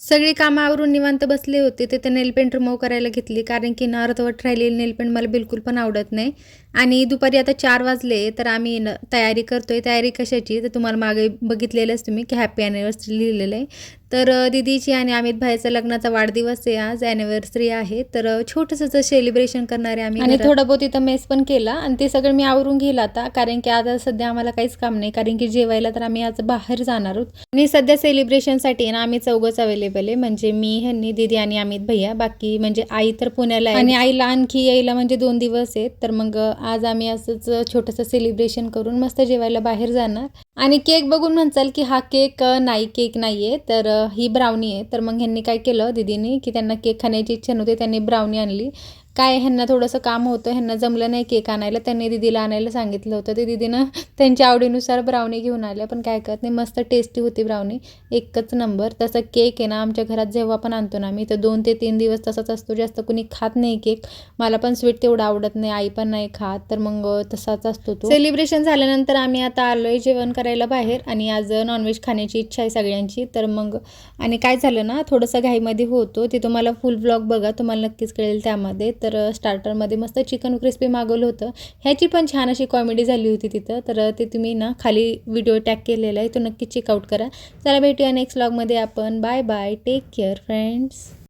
सगळी कामं आवरून निवांत बसले होते, तर ते नेल पेंट रिमूव्ह करायला घेतली. कारण की ना अर्धवट राहिलेली नेल पेंट मला बिलकुल पण आवडत नाही. आणि दुपारी आता 4 वाजले, तर आम्ही तयारी करतोय. तयारी कशाची? तर तुम्हाला मागे बघितलेलंच तुम्ही की हॅपी अॅनिव्हर्सरी लिहिलेलं आहे. तर दीदीची आणि अमित भाईचा लग्नाचा वाढदिवस आहे आज, अॅनिव्हर्सरी आहे. तर छोटंसं सेलिब्रेशन करणार आहे आम्ही आणि थोडं बहुत इथं मेस पण केला आणि ते सगळं मी आवरून घेईल आता. कारण की आता सध्या आम्हाला काहीच काम नाही, कारण की जेवायला तर आम्ही आज बाहेर जाणार आहोत. आणि सध्या सेलिब्रेशनसाठी ना आम्ही चौघंच अवेलेबल आहे, म्हणजे मी, ह्यांनी, दीदी आणि अमित भैया. बाकी म्हणजे आई तर पुण्याला आहे आणि आईला आणखी यायला म्हणजे 2 दिवस आहेत. तर मग आज आम्ही असंच छोटंसं सेलिब्रेशन करून मस्त जेवायला बाहेर जाणार. आणि केक बघून म्हणचाल की हा केक नाही, केक नाही आहे, तर ही ब्राउनी आहे. तर मग ह्यांनी काय केलं दीदीने, की त्यांना केक खाण्याची इच्छा नव्हती, त्यांनी ब्राउनी आणली. काय ह्यांना थोडंसं काम होतं, ह्यांना जमलं नाही केक आणायला, त्यांनी दीदीला आणायला सांगितलं होतं. ते दीदीनं त्यांच्या आवडीनुसार ब्राउनी घेऊन आल्या. पण काय करत नाही, मस्त टेस्टी होती ब्राउनी, एकच नंबर. तसं केक आहे ना आमच्या घरात जेव्हा पण आणतो ना आम्ही, तर 2 ते 3 दिवस तसाच असतो, जास्त कुणी खात नाही केक. मला पण स्वीट तेवढं आवडत नाही, आई पण नाही खात, तर मग तसाच असतो तो. सेलिब्रेशन झाल्यानंतर आम्ही आता आलोय जेवण करायला बाहेर आणि आज नॉनव्हेज खाण्याची इच्छा आहे सगळ्यांची. तर मग आणि काय झालं ना, थोडंसं घाईमध्ये होतो, ते तुम्हाला फुल ब्लॉग बघा, तुम्हाला नक्कीच कळेल त्यामध्ये. तर स्टार्टरमध्ये मस्त चिकन क्रिस्पी मागवलं होतं, ह्याची पण छान अशी कॉमेडी झाली होती तिथं. तर ते तुम्ही ना खाली व्हिडिओ टॅग केलेला आहे, तो नक्कीच चेकआउट करा. चला भेटूया नेक्स्ट व्लॉगमध्ये आपण. Bye bye, take care friends.